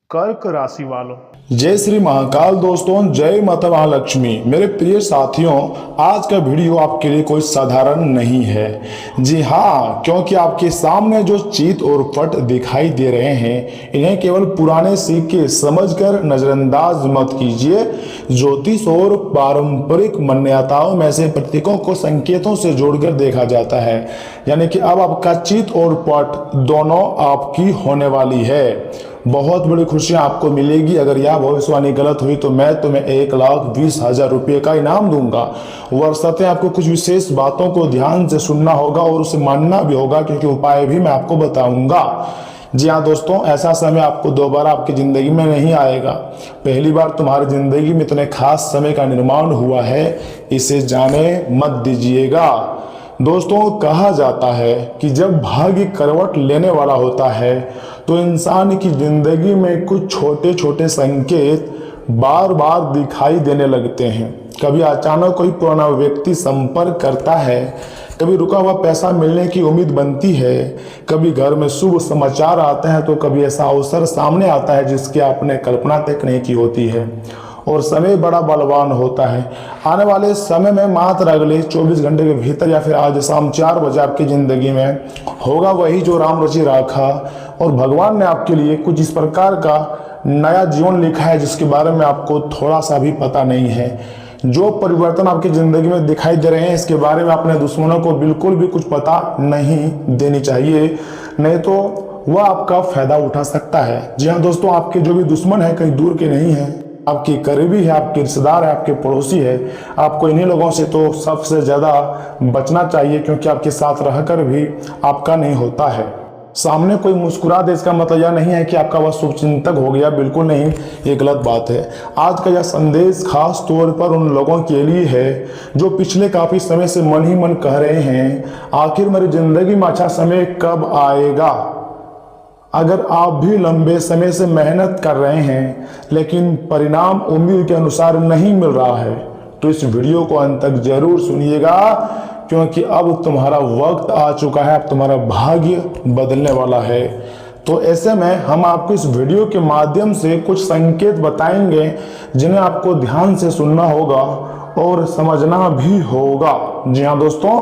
कर्क राशि वालों, जय श्री महाकाल। दोस्तों, जय माता महालक्ष्मी। मेरे प्रिय साथियों, आज का वीडियो आपके लिए कोई साधारण नहीं है। जी हाँ, क्योंकि आपके सामने जो चीत और पट दिखाई दे रहे हैं, इन्हें केवल पुराने सिक्के समझकर नजरअंदाज मत कीजिए। ज्योतिष और पारंपरिक मान्यताओं में से प्रतीकों को संकेतों से जोड़कर देखा जाता है। यानी कि अब आपका चीत और पट दोनों आपकी होने वाली है। बहुत बड़ी खुशियां आपको मिलेगी। अगर यह भविष्यवाणी गलत हुई तो मैं तुम्हें 1,20,000 रुपये का इनाम दूंगा। वर्षाते आपको कुछ विशेष बातों को ध्यान से सुनना होगा और उसे मानना भी होगा, क्योंकि उपाय भी मैं आपको बताऊंगा। जी हाँ दोस्तों, ऐसा समय आपको दोबारा आपकी जिंदगी में नहीं आएगा। पहली बार तुम्हारी जिंदगी में इतने खास समय का निर्माण हुआ है, इसे जाने मत दीजिएगा। दोस्तों, कहा जाता है कि जब भाग्य करवट लेने वाला होता है तो इंसान की जिंदगी में कुछ छोटे छोटे संकेत बार बार दिखाई देने लगते हैं। कभी अचानक कोई पुराना व्यक्ति संपर्क करता है, कभी रुका हुआ पैसा मिलने की उम्मीद बनती है, कभी घर में शुभ समाचार आते हैं, तो कभी ऐसा अवसर सामने आता है जिसकी आपने कल्पना तक नहीं की होती है। और समय बड़ा बलवान होता है। आने वाले समय में मात्र अगले 24 घंटे के भीतर या फिर आज शाम 4 बजे आपकी ज़िंदगी में होगा वही जो राम रचि राखा, और भगवान ने आपके लिए कुछ इस प्रकार का नया जीवन लिखा है जिसके बारे में आपको थोड़ा सा भी पता नहीं है। जो परिवर्तन आपकी ज़िंदगी में दिखाई दे रहे हैं, इसके बारे में अपने दुश्मनों को बिल्कुल भी कुछ पता नहीं देनी चाहिए, नहीं तो वह आपका फायदा उठा सकता है। जी हाँ दोस्तों, आपके जो भी दुश्मन है कहीं दूर के नहीं है, आपकी करीबी है, आपके रिश्तेदार है, आपके पड़ोसी है। आपको इन्हीं लोगों से तो सबसे ज़्यादा बचना चाहिए, क्योंकि आपके साथ रहकर भी आपका नहीं होता है। सामने कोई मुस्कुरा दे, इसका मतलब यह नहीं है कि आपका वह शुभचिंतक हो गया, बिल्कुल नहीं, ये गलत बात है। आज का यह संदेश खास तौर पर उन लोगों के लिए है जो पिछले काफ़ी समय से मन ही मन कह रहे हैं, आखिर मेरी जिंदगी में अच्छा समय कब आएगा। अगर आप भी लंबे समय से मेहनत कर रहे हैं लेकिन परिणाम उम्मीद के अनुसार नहीं मिल रहा है, तो इस वीडियो को अंत तक जरूर सुनिएगा, क्योंकि अब तुम्हारा वक्त आ चुका है, अब तुम्हारा भाग्य बदलने वाला है। तो ऐसे में हम आपको इस वीडियो के माध्यम से कुछ संकेत बताएंगे जिन्हें आपको ध्यान से सुनना होगा और समझना भी होगा। जी हाँ दोस्तों,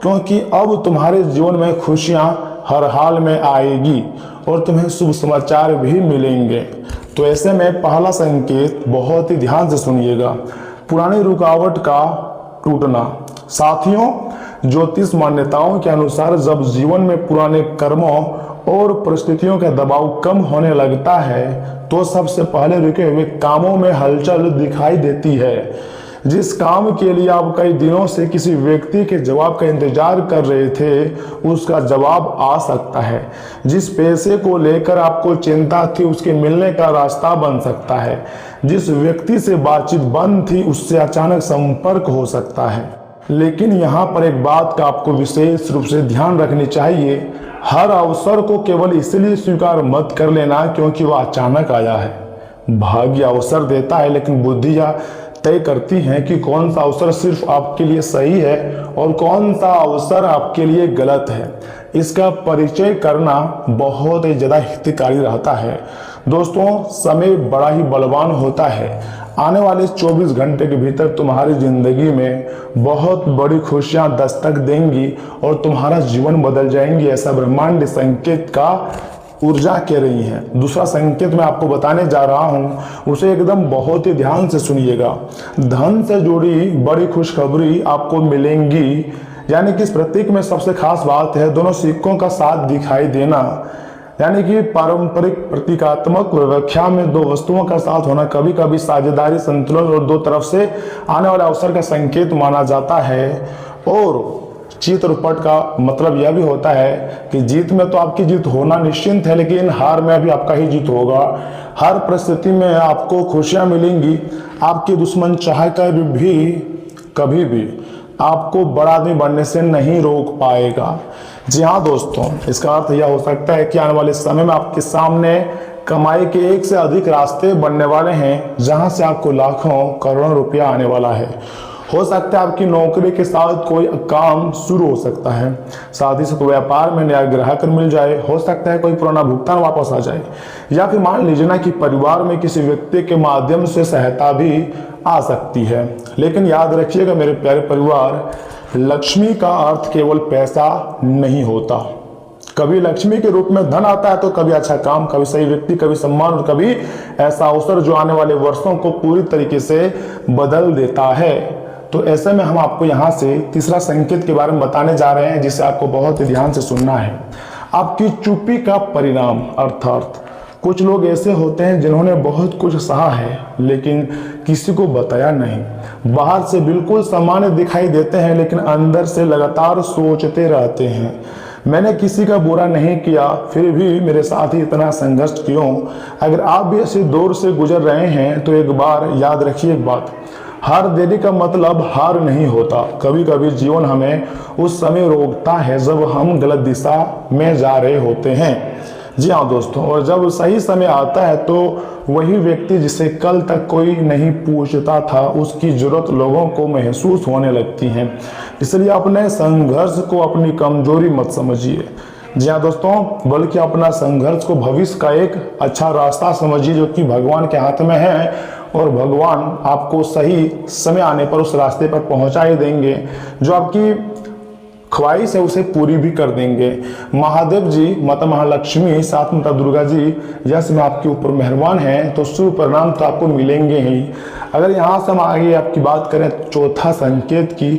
क्योंकि अब तुम्हारे जीवन में खुशियां हर हाल में आएगी और तुम्हें शुभ समाचार भी मिलेंगे। तो ऐसे में पहला संकेत बहुत ही ध्यान से सुनिएगा, पुरानी रुकावट का टूटना। साथियों, ज्योतिष मान्यताओं के अनुसार जब जीवन में पुराने कर्मों और परिस्थितियों का दबाव कम होने लगता है तो सबसे पहले रुके हुए कामों में हलचल दिखाई देती है। जिस काम के लिए आप कई दिनों से किसी व्यक्ति के जवाब का इंतजार कर रहे थे, उसका जवाब आ सकता है। जिस पैसे को लेकर आपको चिंता थी, उसके मिलने का रास्ता बन सकता है। जिस व्यक्ति से बातचीत बंद थी, उससे अचानक संपर्क हो सकता है। लेकिन यहाँ पर एक बात का आपको विशेष रूप से ध्यान रखनी चाहिए, हर अवसर को केवल इसलिए स्वीकार मत कर लेना क्योंकि वह अचानक आया है। भाग्य अवसर देता है, लेकिन बुद्धियाँ तय करती हैं कि कौन सा अवसर सिर्फ आपके लिए सही है और कौन सा अवसर आपके लिए गलत है। इसका परिचय करना बहुत ही ज़्यादा हितकारी रहता है। दोस्तों, समय बड़ा ही बलवान होता है। आने वाले 24 घंटे के भीतर तुम्हारी जिंदगी में बहुत बड़ी खुशियां दस्तक देंगी और तुम्हारा जीवन बदल जाएंगी, ऐसा ब्रह्मांड संकेत का ऊर्जा कह रही है। दूसरा संकेत मैं आपको बताने जा रहा हूं, उसे एकदम बहुत ही ध्यान से सुनिएगा। धन से जुड़ी बड़ी खुशखबरी आपको मिलेंगी। यानी कि इस प्रतीक में सबसे खास बात है दोनों सिक्कों का साथ दिखाई देना। यानी कि पारंपरिक प्रतीकात्मक व्याख्या में दो वस्तुओं का साथ होना कभी कभी साझेदारी, संतुलन और दो तरफ से आने वाले अवसर का संकेत माना जाता है। और जीत और पट का मतलब यह भी होता है कि जीत में तो आपकी जीत होना निश्चिंत है, लेकिन हार में भी आपका ही जीत होगा। हर परिस्थिति में आपको खुशियां मिलेंगी। आपके दुश्मन चाहकर भी कभी भी आपको बड़ा आदमी बनने से नहीं रोक पाएगा। जी हाँ दोस्तों, इसका अर्थ यह हो सकता है कि आने वाले समय में आपके सामने कमाई के एक से अधिक रास्ते बनने वाले हैं, जहां से आपको लाखों करोड़ों रुपया आने वाला है। हो सकता है आपकी नौकरी के साथ कोई काम शुरू हो सकता है, साथ ही साथ व्यापार में नया ग्राहक मिल जाए, हो सकता है कोई पुराना भुगतान वापस आ जाए, या फिर मान लीजिए ना कि परिवार में किसी व्यक्ति के माध्यम से सहायता भी आ सकती है। लेकिन याद रखिएगा मेरे प्यारे परिवार, लक्ष्मी का अर्थ केवल पैसा नहीं होता। कभी लक्ष्मी के रूप में धन आता है तो कभी अच्छा काम, कभी सही व्यक्ति, कभी सम्मान और कभी ऐसा अवसर जो आने वाले वर्षों को पूरी तरीके से बदल देता है। तो ऐसे में हम आपको यहाँ से तीसरा संकेत के बारे में बताने जा रहे हैं, जिसे आपको बहुत ही ध्यान से सुनना है। आपकी चुप्पी का परिणाम, अर्थात कुछ लोग ऐसे होते हैं जिन्होंने बहुत कुछ सहा है लेकिन किसी को बताया नहीं। बाहर से बिल्कुल सामान्य दिखाई देते हैं लेकिन अंदर से लगातार सोचते रहते हैं, मैंने किसी का बुरा नहीं किया फिर भी मेरे साथ ही इतना संघर्ष क्यों। अगर आप भी ऐसे दौर से गुजर रहे हैं तो एक बार याद रखिए एक बात, हार देने का मतलब हार नहीं होता। कभी कभी जीवन हमें उस समय रोकता है जब हम गलत दिशा में जा रहे होते हैं। जी हाँ दोस्तों, और जब सही समय आता है तो वही व्यक्ति जिसे कल तक कोई नहीं पूछता था, उसकी जरूरत लोगों को महसूस होने लगती है। इसलिए अपने संघर्ष को अपनी कमजोरी मत समझिए। जी हाँ दोस्तों, बल्कि अपना संघर्ष को भविष्य का एक अच्छा रास्ता समझिए जो कि भगवान के हाथ में है, और भगवान आपको सही समय आने पर उस रास्ते पर पहुंचा ही देंगे। जो आपकी ख्वाहिश है उसे पूरी भी कर देंगे। महादेव जी, माता महालक्ष्मी, साथ माता दुर्गा जी यश में आपके ऊपर मेहरबान हैं, तो शुभ परिणाम तो आपको मिलेंगे ही। अगर यहाँ से हम आगे आपकी बात करें चौथा संकेत की,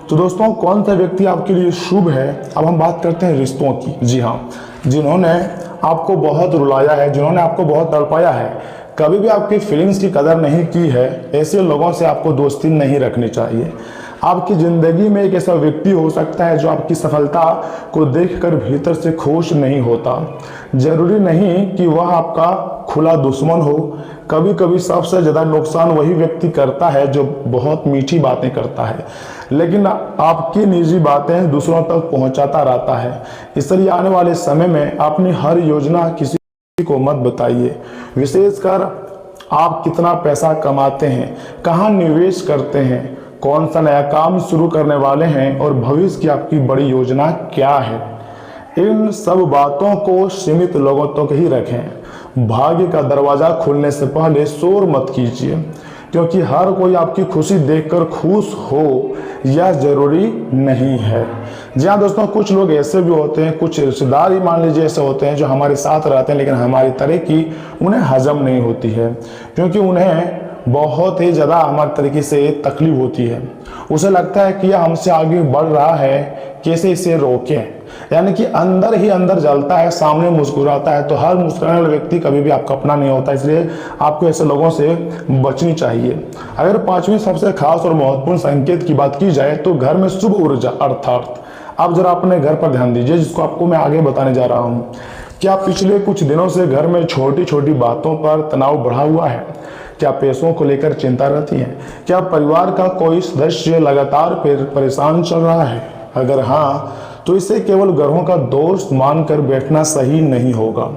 तो दोस्तों कौन सा व्यक्ति आपके लिए शुभ है। अब हम बात करते हैं रिश्तों की। जी हाँ, जिन्होंने आपको बहुत रुलाया है, जिन्होंने आपको बहुत तड़पाया है, कभी भी आपकी फीलिंग्स की कदर नहीं की है, ऐसे लोगों से आपको दोस्ती नहीं रखनी चाहिए। आपकी जिंदगी में एक ऐसा व्यक्ति हो सकता है जो आपकी सफलता को देखकर भीतर से खुश नहीं होता। जरूरी नहीं कि वह आपका खुला दुश्मन हो। कभी कभी सबसे ज़्यादा नुकसान वही व्यक्ति करता है जो बहुत मीठी बातें करता है लेकिन आपकी निजी बातें दूसरों तक पहुंचाता रहता है। इसलिए आने वाले समय में अपनी हर योजना किसी को मत बताइए, विशेषकर आप कितना पैसा कमाते हैं, कहाँ निवेश करते हैं, कौन सा नया काम शुरू करने वाले हैं और भविष्य की आपकी बड़ी योजना क्या है। इन सब बातों को सीमित लोगों तक ही रखें। भाग्य का दरवाजा खुलने से पहले शोर मत कीजिए, क्योंकि हर कोई आपकी खुशी देखकर खुश हो यह जरूरी नहीं है। जी हाँ दोस्तों, कुछ लोग ऐसे भी होते हैं, कुछ रिश्तेदार ही मान लीजिए ऐसे होते हैं जो हमारे साथ रहते हैं लेकिन हमारी तरह की उन्हें हजम नहीं होती है, क्योंकि उन्हें बहुत ही ज़्यादा हमारे तरीके से तकलीफ होती है। उसे लगता है कि यह हमसे आगे बढ़ रहा है, कैसे इसे रोकें। यानी कि अंदर ही अंदर जलता है, सामने मुस्कुराता है, तो हर मुस्कुराने वाला व्यक्ति कभी भी आपका अपना नहीं होता। इसलिए आपको ऐसे लोगों से बचनी चाहिए। अगर पांचवी सबसे खास और महत्वपूर्ण संकेत की बात की जाए तो घर में शुभ ऊर्जा, अर्थात आप जरा अपने घर पर ध्यान दीजिए, जिसको आपको मैं आगे बताने जा रहा हूँ। क्या पिछले कुछ दिनों से घर में छोटी छोटी बातों पर तनाव बढ़ा हुआ है? क्या पैसों को लेकर चिंता रहती है? क्या परिवार का कोई सदस्य लगातार परेशान चल रहा है? अगर हाँ, तो इसे केवल ग्रहों का दोष मानकर बैठना सही नहीं होगा।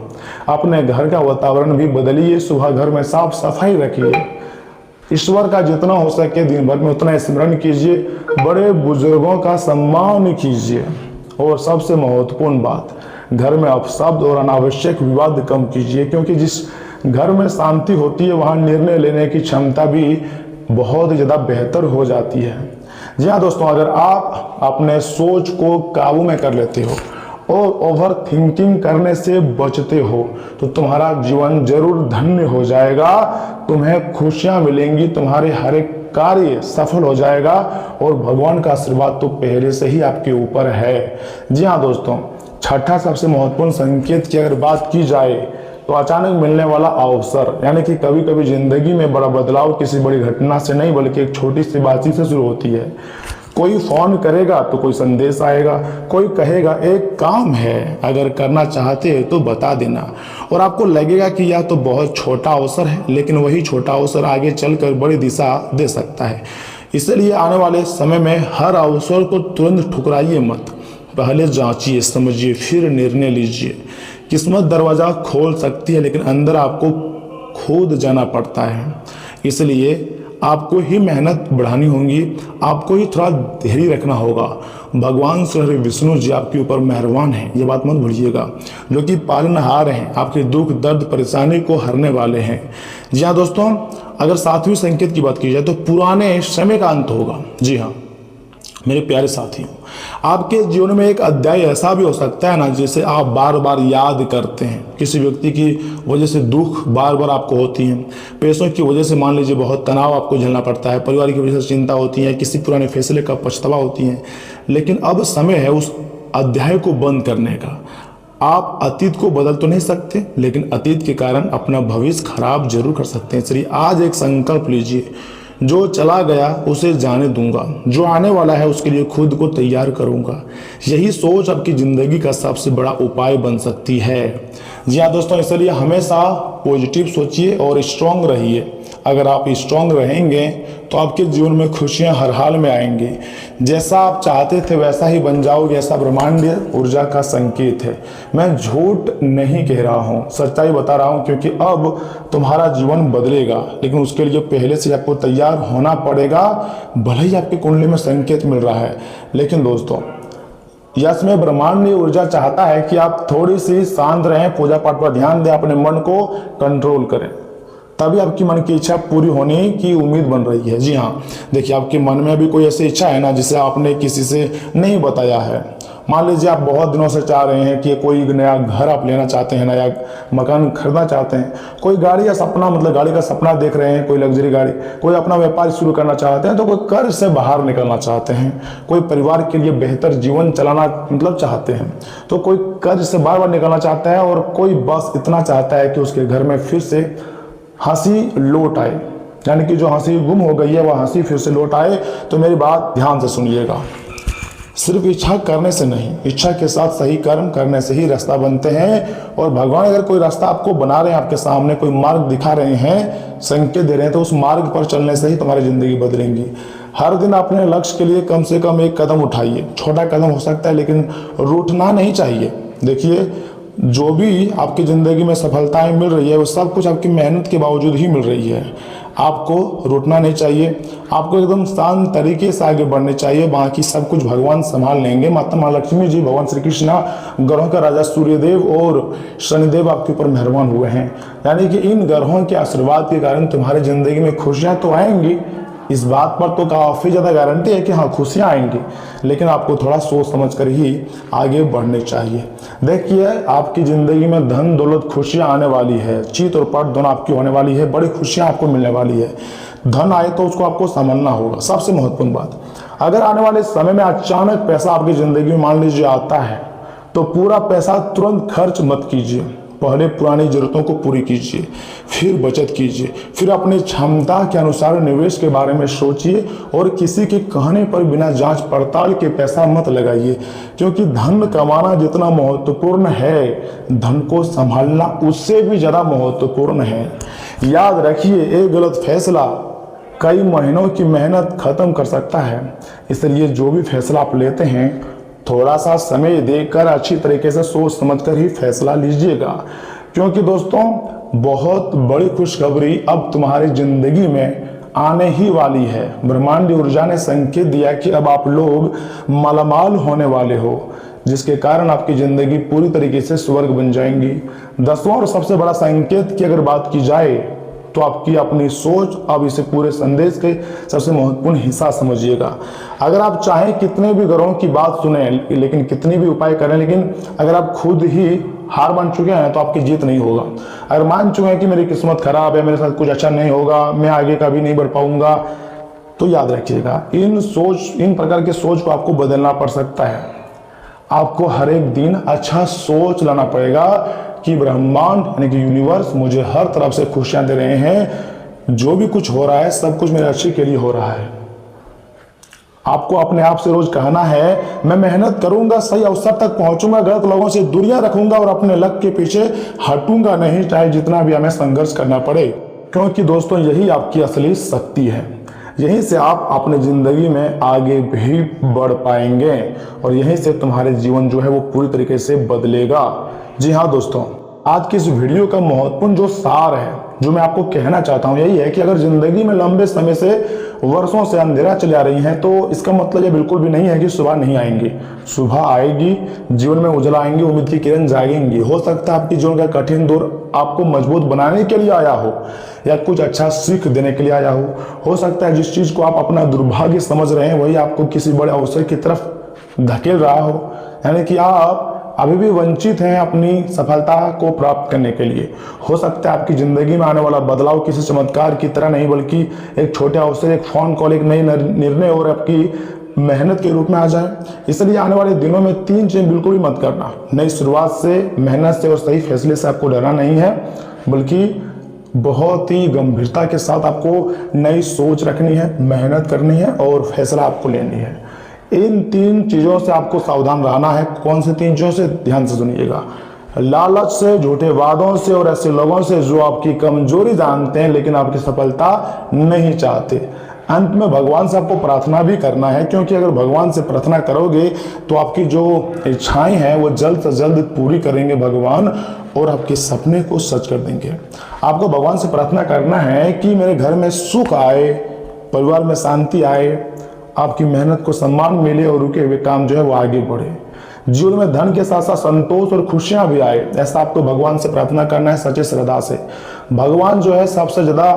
अपने घर का वातावरण भी बदलिए, सुबह घर में साफ सफाई रखिए, ईश्वर का जितना हो सके दिन भर में उतना स्मरण कीजिए, बड़े बुजुर्गों का सम्मान कीजिए, और सबसे महत्वपूर्ण बात, घर में अपशब्द और अनावश्यक विवाद कम कीजिए, क्योंकि जिस घर में शांति होती है वहाँ निर्णय लेने की क्षमता भी बहुत ज़्यादा बेहतर हो जाती है। जी हाँ दोस्तों, अगर आप अपने सोच को काबू में कर लेते हो और ओवर थिंकिंग करने से बचते हो तो तुम्हारा जीवन जरूर धन्य हो जाएगा, तुम्हें खुशियाँ मिलेंगी, तुम्हारे हर एक कार्य सफल हो जाएगा, और भगवान का आशीर्वाद तो पहले से ही आपके ऊपर है। जी हाँ दोस्तों, छठा सबसे महत्वपूर्ण संकेत की अगर बात की जाए तो अचानक मिलने वाला अवसर, यानी कि कभी कभी जिंदगी में बड़ा बदलाव किसी बड़ी घटना से नहीं बल्कि एक छोटी सी बातचीत से शुरू होती है। कोई फोन करेगा तो कोई संदेश आएगा, कोई कहेगा एक काम है, अगर करना चाहते हैं तो बता देना, और आपको लगेगा कि यह तो बहुत छोटा अवसर है, लेकिन वही छोटा अवसर आगे चलकर बड़ी दिशा दे सकता है। इसलिए आने वाले समय में हर अवसर को तुरंत ठुकराइए मत, पहले जांचिए, समझिए, फिर निर्णय लीजिए। किस्मत दरवाज़ा खोल सकती है लेकिन अंदर आपको खुद जाना पड़ता है। इसलिए आपको ही मेहनत बढ़ानी होगी, आपको ही थोड़ा धैर्य रखना होगा। भगवान श्री विष्णु जी आपके ऊपर मेहरबान हैं, ये बात मत भूलिएगा, जो कि पालनहार हैं, आपके दुख दर्द परेशानी को हरने वाले हैं। जी हाँ दोस्तों, अगर सातवें संकेत की बात की जाए तो पुराने समय का अंत होगा। जी हाँ मेरे प्यारे साथियों, आपके जीवन में एक अध्याय ऐसा भी हो सकता है ना, जिसे आप बार बार याद करते हैं। किसी व्यक्ति की वजह से दुख बार बार आपको होती है, पैसों की वजह से मान लीजिए बहुत तनाव आपको झेलना पड़ता है, परिवार की वजह से चिंता होती है, किसी पुराने फैसले का पछतावा होती है। लेकिन अब समय है उस अध्याय को बंद करने का। आप अतीत को बदल तो नहीं सकते, लेकिन अतीत के कारण अपना भविष्य खराब जरूर कर सकते हैं। चलिए आज एक संकल्प लीजिए, जो चला गया उसे जाने दूंगा, जो आने वाला है उसके लिए खुद को तैयार करूंगा। यही सोच आपकी जिंदगी का सबसे बड़ा उपाय बन सकती है। जी हाँ दोस्तों, इसलिए हमेशा पॉजिटिव सोचिए और स्ट्रांग रहिए। अगर आप स्ट्रांग रहेंगे तो आपके जीवन में खुशियां हर हाल में आएंगी। जैसा आप चाहते थे वैसा ही बन जाओगे, ऐसा ब्रह्मांडीय ऊर्जा का संकेत है। मैं झूठ नहीं कह रहा हूँ, सच्चाई बता रहा हूँ, क्योंकि अब तुम्हारा जीवन बदलेगा, लेकिन उसके लिए पहले से आपको तैयार होना पड़ेगा। भले ही आपकी कुंडली में संकेत मिल रहा है, लेकिन दोस्तों यश में ब्रह्मांडीय ऊर्जा चाहता है कि आप थोड़ी सी शांत रहें, पूजा पाठ पर ध्यान दें, अपने मन को कंट्रोल करें, तभी आपकी मन की इच्छा पूरी होने की उम्मीद बन रही है। जी हाँ, देखिए आपके मन में भी कोई ऐसी इच्छा है ना जिसे आपने किसी से नहीं बताया है। मान लीजिए आप बहुत दिनों से चाह रहे हैं कि कोई नया घर आप लेना चाहते हैं, नया मकान खरीदना चाहते हैं, कोई गाड़ी या सपना मतलब गाड़ी का सपना देख रहे हैं, कोई लग्जरी गाड़ी, कोई अपना व्यापार शुरू करना चाहते हैं, तो कोई कर्ज से बाहर निकलना चाहते हैं, कोई परिवार के लिए बेहतर जीवन चलाना मतलब चाहते हैं, तो कोई कर्ज से बार बार निकलना चाहता है, और कोई बस इतना चाहता है कि उसके घर में फिर से हंसी लौट आए, यानी कि जो हंसी गुम हो गई है वह हंसी फिर से लौट आए। तो मेरी बात ध्यान से सुनिएगा, सिर्फ इच्छा करने से नहीं, इच्छा के साथ सही कर्म करने से ही रास्ता बनते हैं। और भगवान अगर कोई रास्ता आपको बना रहे हैं, आपके सामने कोई मार्ग दिखा रहे हैं, संकेत दे रहे हैं, तो उस मार्ग पर चलने से ही तुम्हारी जिंदगी बदलेंगी। हर दिन अपने लक्ष्य के लिए कम से कम एक कदम उठाइए। छोटा कदम हो सकता है, लेकिन रूठना नहीं चाहिए। देखिए जो भी आपकी ज़िंदगी में सफलताएं मिल रही है वो सब कुछ आपकी मेहनत के बावजूद ही मिल रही है। आपको रुकना नहीं चाहिए, आपको एकदम शांत तरीके से आगे बढ़ने चाहिए। बाकी सब कुछ भगवान संभाल लेंगे। माता महालक्ष्मी जी, भगवान श्री कृष्णा, ग्रहों का राजा सूर्यदेव और शनिदेव आपके ऊपर मेहरबान हुए हैं। यानी कि इन ग्रहों के आशीर्वाद के कारण तुम्हारी जिंदगी में खुशियाँ तो आएंगी, इस बात पर तो काफ़ी ज़्यादा गारंटी है कि हाँ खुशियाँ आएंगी, लेकिन आपको थोड़ा सोच समझ कर ही आगे बढ़ने चाहिए। देखिए आपकी ज़िंदगी में धन दौलत खुशियाँ आने वाली है, जीत और पट दोनों आपकी होने वाली है, बड़ी खुशियाँ आपको मिलने वाली है। धन आए तो उसको आपको संभालना होगा। सबसे महत्वपूर्ण बात, अगर आने वाले समय में अचानक पैसा आपकी ज़िंदगी में मान लीजिए आता है, तो पूरा पैसा तुरंत खर्च मत कीजिए। पहले पुरानी जरूरतों को पूरी कीजिए, फिर बचत कीजिए, फिर अपनी क्षमता के अनुसार निवेश के बारे में सोचिए, और किसी के कहने पर बिना जांच पड़ताल के पैसा मत लगाइए। क्योंकि धन कमाना जितना महत्वपूर्ण है, धन को संभालना उससे भी ज़्यादा महत्वपूर्ण है। याद रखिए, एक गलत फैसला कई महीनों की मेहनत खत्म कर सकता है। इसलिए जो भी फैसला आप लेते हैं, थोड़ा सा समय देकर अच्छी तरीके से सोच समझकर ही फैसला लीजिएगा। क्योंकि दोस्तों बहुत बड़ी खुशखबरी अब तुम्हारी जिंदगी में आने ही वाली है। ब्रह्मांडीय ऊर्जा ने संकेत दिया कि अब आप लोग मालामाल होने वाले हो, जिसके कारण आपकी जिंदगी पूरी तरीके से स्वर्ग बन जाएंगी। 10वां और सबसे बड़ा संकेत की अगर बात की जाए तो आपकी अपनी सोच, अब इसे पूरे संदेश के सबसे महत्वपूर्ण हिस्सा समझिएगा। अगर आप चाहें कितने भी ग्रहों की बात सुने, लेकिन कितनी भी उपाय करें, लेकिन अगर आप खुद ही हार मान चुके हैं तो आपकी जीत नहीं होगा। अगर मान चुके हैं कि मेरी किस्मत खराब है, मेरे साथ कुछ अच्छा नहीं होगा, मैं आगे कभी नहीं बढ़ पाऊंगा, तो याद रखिएगा इन प्रकार के सोच को आपको बदलना पड़ सकता है। आपको हर एक दिन अच्छा सोच लाना पड़ेगा कि ब्रह्मांड यानी कि यूनिवर्स मुझे हर तरफ से खुशियां दे रहे हैं, जो भी कुछ हो रहा है सब कुछ मेरे अच्छे के लिए हो रहा है। आपको अपने आप से रोज कहना है, मैं मेहनत करूंगा, सही अवसर तक पहुंचूंगा, गलत लोगों से दूरियां रखूंगा और अपने लक्ष्य के पीछे हटूंगा नहीं, चाहे जितना भी हमें संघर्ष करना पड़े। क्योंकि दोस्तों यही आपकी असली शक्ति है। यहीं से आप अपने जिंदगी में आगे भी बढ़ पाएंगे और यहीं से तुम्हारे जीवन जो है वो पूरी तरीके से बदलेगा। जी हाँ दोस्तों, आज की इस वीडियो का महत्वपूर्ण जो सार है जो मैं आपको कहना चाहता हूँ यही है कि अगर जिंदगी में लंबे समय से वर्षों से अंधेरा चले आ रही हैं तो इसका मतलब ये बिल्कुल भी नहीं है कि सुबह नहीं आएंगी। सुबह आएगी, जीवन में उजला आएंगी, उम्मीद की किरण जागेंगी। हो सकता है आपकी जीवन का कठिन दौर आपको मजबूत बनाने के लिए आया हो या कुछ अच्छा सीख देने के लिए आया हो सकता है जिस चीज को आप अपना दुर्भाग्य समझ रहे हैं वही आपको किसी बड़े अवसर की तरफ धकेल रहा हो, यानी कि आप अभी भी वंचित हैं अपनी सफलता को प्राप्त करने के लिए। हो सकता है आपकी जिंदगी में आने वाला बदलाव किसी चमत्कार की तरह नहीं बल्कि एक छोटे अवसर, एक फोन कॉल, एक नई निर्णय और आपकी मेहनत के रूप में आ जाए। इसलिए आने वाले दिनों में 3 चीज बिल्कुल भी मत करना। नई शुरुआत से, मेहनत से और सही फैसले से आपको डरना नहीं है, बल्कि बहुत ही गंभीरता के साथ आपको नई सोच रखनी है, मेहनत करनी है और फैसला आपको लेनी है। इन 3 चीजों से आपको सावधान रहना है। कौन से 3 चीजों से, ध्यान से सुनिएगा। लालच से, झूठे वादों से और ऐसे लोगों से जो आपकी कमजोरी जानते हैं लेकिन आपकी सफलता नहीं चाहते। अंत में भगवान से आपको प्रार्थना भी करना है, क्योंकि अगर भगवान से प्रार्थना करोगे तो आपकी जो इच्छाएं हैं वो जल्द से जल्द पूरी करेंगे भगवान और आपके सपने को सच कर देंगे। आपको भगवान से प्रार्थना करना है कि मेरे घर में सुख आए, परिवार में शांति आए, आपकी मेहनत को सम्मान मिले और रुके हुए काम जो है वो आगे बढ़े। जीवन में धन के साथ साथ संतोष और खुशियां भी आए, ऐसा आपको भगवान से प्रार्थना करना है सच्चे श्रद्धा से। भगवान जो है सबसे ज्यादा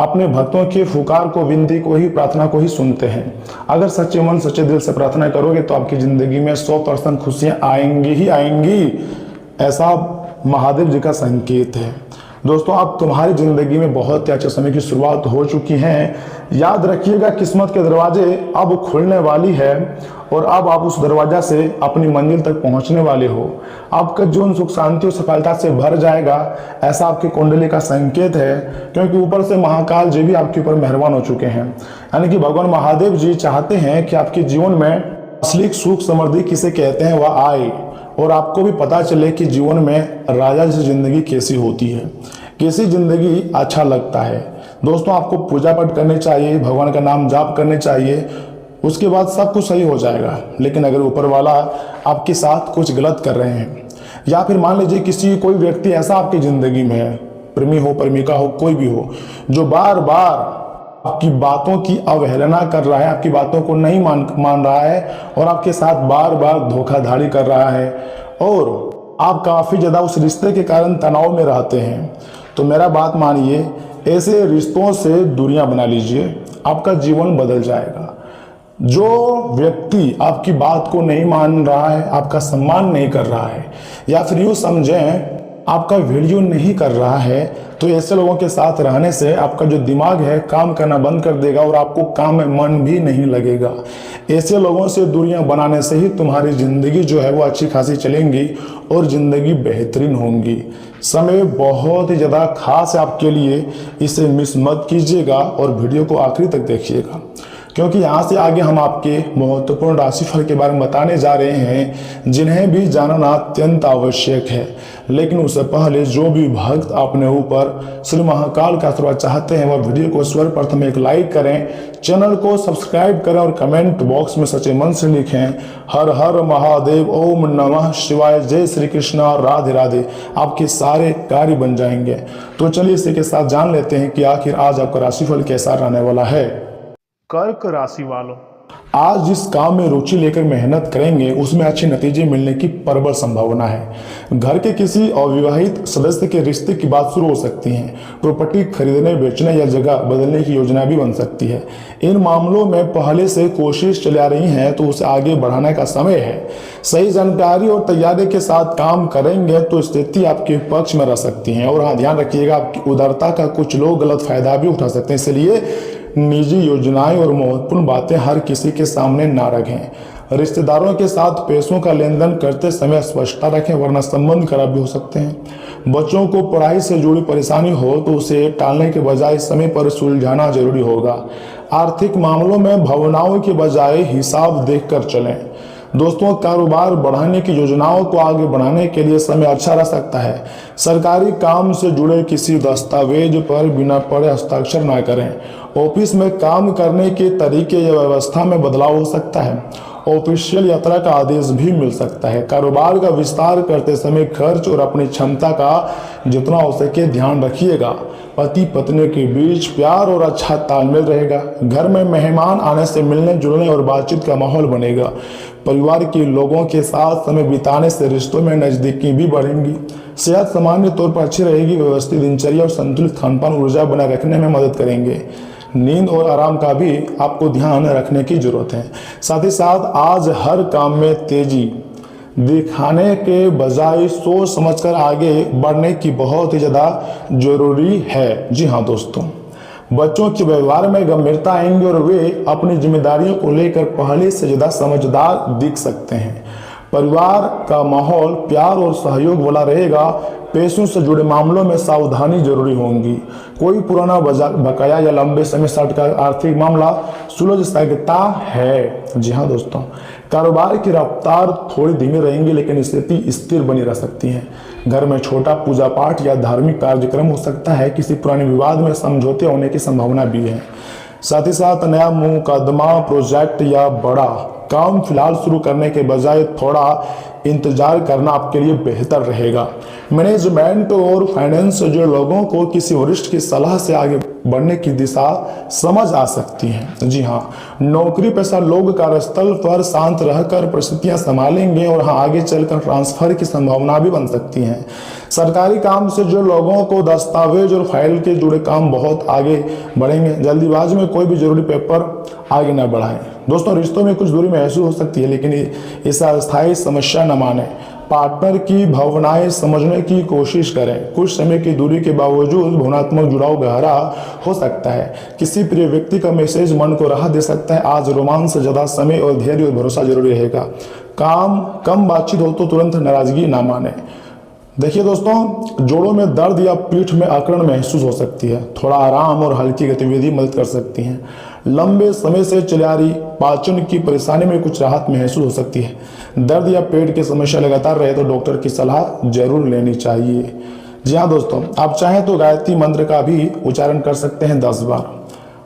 अपने भक्तों के पुकार को, विनती को ही, प्रार्थना को ही सुनते हैं। अगर सच्चे मन, सच्चे दिल से प्रार्थना करोगे तो आपकी जिंदगी में 100% खुशियां आएंगी ही आएंगी, ऐसा महादेव जी का संकेत है। दोस्तों, अब तुम्हारी जिंदगी में बहुत ही अच्छे समय की शुरुआत हो चुकी है। याद रखिएगा, किस्मत के दरवाजे अब खुलने वाली है और अब आप उस दरवाजा से अपनी मंजिल तक पहुंचने वाले हो। आपका जीवन सुख, शांति और सफलता से भर जाएगा, ऐसा आपकी कुंडली का संकेत है, क्योंकि ऊपर से महाकाल जी भी आपके ऊपर मेहरबान हो चुके हैं। यानी कि भगवान महादेव जी चाहते हैं कि आपके जीवन में असली सुख, समृद्धि किसे कहते हैं वह आए और आपको भी पता चले कि जीवन में राजा जैसी जिंदगी कैसी होती है, कैसी जिंदगी अच्छा लगता है। दोस्तों, आपको पूजा पाठ करनी चाहिए, भगवान का नाम जाप करने चाहिए, उसके बाद सब कुछ सही हो जाएगा। लेकिन अगर ऊपर वाला आपके साथ कुछ गलत कर रहे हैं या फिर मान लीजिए कोई व्यक्ति ऐसा आपकी जिंदगी में है, प्रेमी हो, प्रेमिका हो, कोई भी हो, जो बार बार आपकी बातों की अवहेलना कर रहा है, आपकी बातों को नहीं मान रहा है और आपके साथ बार बार धोखाधड़ी कर रहा है और आप काफी ज्यादा उस रिश्ते के कारण तनाव में रहते हैं, तो मेरा बात मानिए, ऐसे रिश्तों से दूरियां बना लीजिए, आपका जीवन बदल जाएगा। जो व्यक्ति आपकी बात को नहीं मान रहा है, आपका सम्मान नहीं कर रहा है या फिर यूं समझें आपका वैल्यू नहीं कर रहा है, तो ऐसे लोगों के साथ रहने से आपका जो दिमाग है काम करना बंद कर देगा और आपको काम में मन भी नहीं लगेगा। ऐसे लोगों से दूरियां बनाने से ही तुम्हारी जिंदगी जो है वो अच्छी खासी चलेंगी और जिंदगी बेहतरीन होंगी। समय बहुत ही ज़्यादा खास है आपके लिए, इसे मिस मत कीजिएगा और वीडियो को आखिरी तक देखिएगा, क्योंकि यहाँ से आगे हम आपके महत्वपूर्ण राशिफल के बारे में बताने जा रहे हैं जिन्हें भी जानना अत्यंत आवश्यक है। लेकिन उससे पहले जो भी भक्त अपने ऊपर श्री महाकाल का आशीर्वाद चाहते हैं वह वीडियो को सर्वप्रथम एक लाइक करें, चैनल को सब्सक्राइब करें और कमेंट बॉक्स में सच्चे मन से लिखें हर हर महादेव, ओम नमः शिवाय, जय श्री कृष्णा, राधे राधे। आपके सारे कार्य बन जाएंगे। तो चलिए इसी के साथ जान लेते हैं कि आखिर आज आपका राशिफल कैसा रहने वाला है। कर्क राशि वालों, आज जिस काम में रुचि लेकर मेहनत करेंगे उसमें अच्छे नतीजे मिलने की प्रबल संभावना है। घर के किसी अविवाहित सदस्य के रिश्ते की बात शुरू हो सकती है। प्रॉपर्टी खरीदने, बेचने या जगह बदलने की योजना भी बन सकती है। इन मामलों में पहले से कोशिश चला रही हैं तो उसे आगे बढ़ाने का समय है। सही जानकारी और तैयारी के साथ काम करेंगे तो स्थिति आपके पक्ष में रह सकती है। और हाँ, ध्यान रखिएगा, आपकी उदारता का कुछ लोग गलत फायदा भी उठा सकते हैं, इसलिए निजी योजनाएं और महत्वपूर्ण बातें हर किसी के सामने ना रखें। रिश्तेदारों के साथ पैसों का लेन देन करते समय स्पष्टता रखें, वरना संबंध खराब भी हो सकते हैं। बच्चों को पढ़ाई से जुड़ी परेशानी हो तो उसे टालने के बजाय समय पर सुलझाना जरूरी होगा। आर्थिक मामलों में भावनाओं के बजाय हिसाब देखकर चलें। दोस्तों, कारोबार बढ़ाने की योजनाओं को आगे बढ़ाने के लिए समय अच्छा रह सकता है। सरकारी काम से जुड़े किसी दस्तावेज पर बिना पढ़े हस्ताक्षर न करें। ऑफिस में काम करने के तरीके या व्यवस्था में बदलाव हो सकता है। ऑफिशियल यात्रा का आदेश भी मिल सकता है। कारोबार का विस्तार करते समय खर्च और अपनी क्षमता का जितना हो सके ध्यान रखिएगा। पति पत्नी के बीच प्यार और अच्छा तालमेल रहेगा। घर में मेहमान आने से मिलने जुलने और बातचीत का माहौल बनेगा। परिवार के लोगों के साथ समय बिताने से रिश्तों में नज़दीकी भी बढ़ेंगी। सेहत सामान्य तौर पर अच्छी रहेगी। व्यवस्थित दिनचर्या और संतुलित खानपान ऊर्जा बनाए रखने में मदद करेंगे। नींद और आराम का भी आपको ध्यान रखने की जरूरत है। साथ ही साथ आज हर काम में तेजी दिखाने के बजाय सोच समझकर आगे बढ़ने की बहुत ही ज़्यादा जरूरी है। जी हाँ दोस्तों, बच्चों के व्यवहार में गंभीरता आएंगे और वे अपनी जिम्मेदारियों को लेकर पहले से ज़्यादा समझदार दिख सकते हैं। परिवार का माहौल प्यार और सहयोग वाला रहेगा। पैसों से जुड़े मामलों में सावधानी जरूरी होगी। कोई पुराना बकाया या लंबे समय से अटका आर्थिक मामला सुलझ सकता है। जी हाँ दोस्तों, कारोबार की रफ्तार थोड़ी धीमी रहेंगी लेकिन स्थिति स्थिर बनी रह सकती है। घर में छोटा पूजा पाठ या धार्मिक कार्यक्रम हो सकता है। किसी पुराने विवाद में समझौते होने की संभावना भी है। साथ ही साथ नया मुकदमा प्रोजेक्ट या बड़ा काम फिलहाल शुरू करने के बजाय थोड़ा इंतजार करना आपके लिए बेहतर रहेगा। मैनेजमेंट और फाइनेंस से जुड़े लोगों को किसी वरिष्ठ की सलाह से आगे बढ़ने की दिशा समझ आ सकती है। जी हाँ, नौकरी पेशा लोग कार्यस्थल पर शांत रहकर परिस्थितियां संभालेंगे और हाँ आगे चलकर ट्रांसफर की संभावना भी बन सकती है। सरकारी काम से जुड़े लोगों को दस्तावेज और फाइल के जुड़े काम बहुत आगे बढ़ेंगे। जल्दीबाजी में कोई भी जरूरी पेपर आगे न बढ़ाएं। दोस्तों, रिश्तों में कुछ दूरी महसूस हो सकती है लेकिन इसे अस्थायी समस्या न माने। पार्टनर की भावनाएं समझने की कोशिश करें। कुछ समय की दूरी के बावजूद भावनात्मक जुड़ाव गहरा हो सकता है। किसी प्रिय व्यक्ति का मैसेज मन को राहत दे सकता है। आज रोमांस से ज्यादा समय और धैर्य और भरोसा जरूरी रहेगा। काम कम बातचीत हो तो तुरंत नाराजगी ना माने। देखिए दोस्तों, जोड़ों में दर्द या पीठ में अकड़न महसूस हो सकती है। थोड़ा आराम और हल्की गतिविधि मदद कर सकती हैं। लंबे समय से चली आ रही पाचन की परेशानी में कुछ राहत महसूस हो सकती है। दर्द या पेट की समस्या लगातार रहे तो डॉक्टर की सलाह जरूर लेनी चाहिए। जी हाँ दोस्तों, आप चाहें तो गायत्री मंत्र का भी उच्चारण कर सकते हैं 10 बार।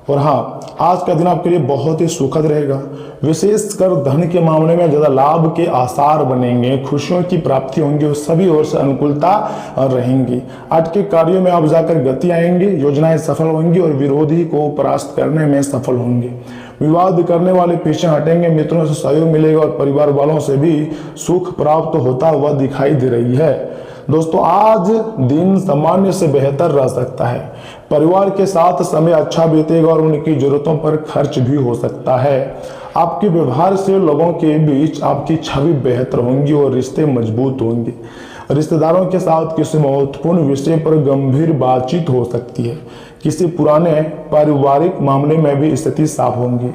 और हाँ, आज का दिन आपके लिए बहुत ही सुखद रहेगा। विशेषकर धन के मामले में ज्यादा लाभ के आसार बनेंगे। खुशियों की प्राप्ति होंगी और सभी ओर से अनुकूलता रहेंगी। अटके कार्यों में आप जाकर गति आएंगे। योजनाएं सफल होंगी और विरोधी को परास्त करने में सफल होंगे। विवाद करने वाले पीछे हटेंगे। मित्रों से सहयोग मिलेगा और परिवार वालों से भी सुख प्राप्त होता हुआ दिखाई दे रही है। दोस्तों, आज दिन सामान्य से बेहतर रह सकता है। परिवार के साथ समय अच्छा बीतेगा और उनकी जरूरतों पर खर्च भी हो सकता है। आपके व्यवहार से लोगों के बीच आपकी छवि बेहतर होंगी और रिश्ते मजबूत होंगे। रिश्तेदारों के साथ किसी महत्वपूर्ण विषय पर गंभीर बातचीत हो सकती है। किसी पुराने पारिवारिक मामले में भी स्थिति साफ होंगी।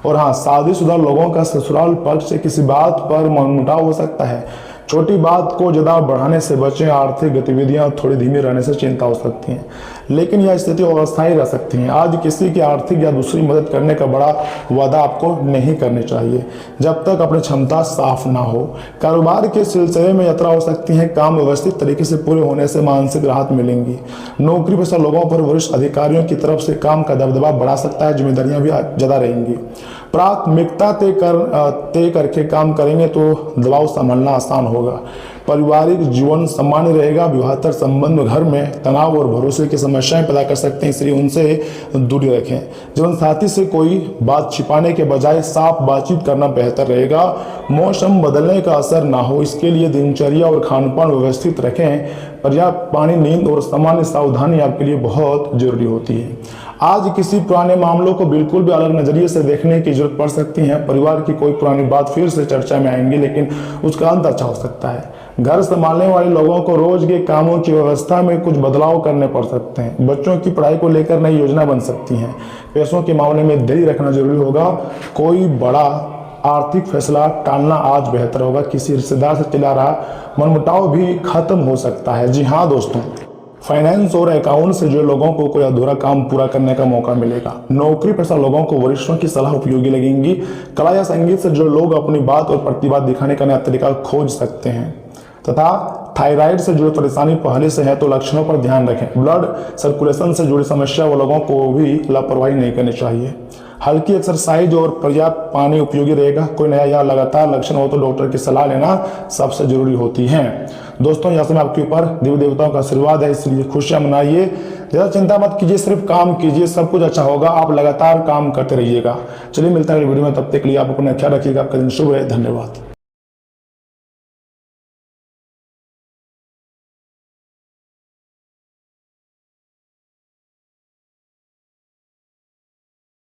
और हाँ, शादीशुदा लोगों का ससुराल पक्ष से किसी बात पर मनमुटाव हो सकता है। छोटी बात को ज्यादा बढ़ाने से बचें। आर्थिक गतिविधियां थोड़ी धीमी रहने से चिंता हो सकती हैं लेकिन यह स्थिति अस्थायी रह सकती है। आज किसी की आर्थिक या दूसरी मदद करने का बड़ा वादा आपको नहीं करने चाहिए जब तक अपनी क्षमता साफ ना हो। कारोबार के सिलसिले में यात्रा हो सकती है। काम व्यवस्थित तरीके से पूरे होने से मानसिक राहत मिलेंगी। नौकरी पेशा लोगों पर वरिष्ठ अधिकारियों की तरफ से काम का दबदबा बढ़ा सकता है। जिम्मेदारियां भी ज्यादा रहेंगी। प्राथमिकता तय करके काम करेंगे तो दबाव संभालना आसान होगा। पारिवारिक जीवन सामान्य रहेगा। विवाहेतर संबंध घर में तनाव और भरोसे की समस्याएं पैदा कर सकते हैं, इसलिए उनसे दूरी रखें। जीवन साथी से कोई बात छिपाने के बजाय साफ बातचीत करना बेहतर रहेगा। मौसम बदलने का असर ना हो इसके लिए दिनचर्या और खानपान व्यवस्थित रखें। पर्याप्त पानी, नींद और सामान्य सावधानी आपके लिए बहुत जरूरी होती है। आज किसी पुराने मामलों को बिल्कुल भी अलग नजरिए से देखने की जरूरत पड़ सकती है। परिवार की कोई पुरानी बात फिर से चर्चा में आएंगी लेकिन उसका अंत अच्छा हो सकता है। घर संभालने वाले लोगों को रोज के कामों की व्यवस्था में कुछ बदलाव करने पड़ सकते हैं। बच्चों की पढ़ाई को लेकर नई योजना बन सकती है। पैसों के मामले में धैर्य रखना जरूरी होगा। कोई बड़ा आर्थिक फैसला टालना आज बेहतर होगा। किसी रिश्तेदार से चला रहा मनमुटाव भी खत्म हो सकता है। जी हाँ दोस्तों, फाइनेंस और अकाउंट से जुड़े लोगों को कोई अधूरा काम पूरा करने का मौका मिलेगा। नौकरी पेशा लोगों को वरिष्ठों की सलाह उपयोगी लगेंगी। कला या संगीत से जुड़े लोग अपनी बात और प्रतिभा दिखाने का नया तरीका खोज सकते हैं। तथा थायराइड से जुड़ी परेशानी पहले से है तो लक्षणों पर ध्यान रखें। ब्लड सर्कुलेशन से जुड़ी समस्या वाले लोगों को भी लापरवाही नहीं करनी चाहिए। हल्की एक्सरसाइज और पर्याप्त पानी उपयोगी रहेगा। कोई नया या लगातार लक्षण हो तो डॉक्टर की सलाह लेना सबसे जरूरी होती है। दोस्तों, यहाँ से आपके ऊपर देवी देवताओं का आशीर्वाद है, इसलिए खुशियां मनाइए, ज्यादा चिंता मत कीजिए, सिर्फ काम कीजिए, सब कुछ अच्छा होगा। आप लगातार काम करते रहिएगा। चलिए मिलते हैं अगली वीडियो में, तब तक के लिए आप अपना ख्याल रखिएगा। आपका दिन शुभ रहे। धन्यवाद।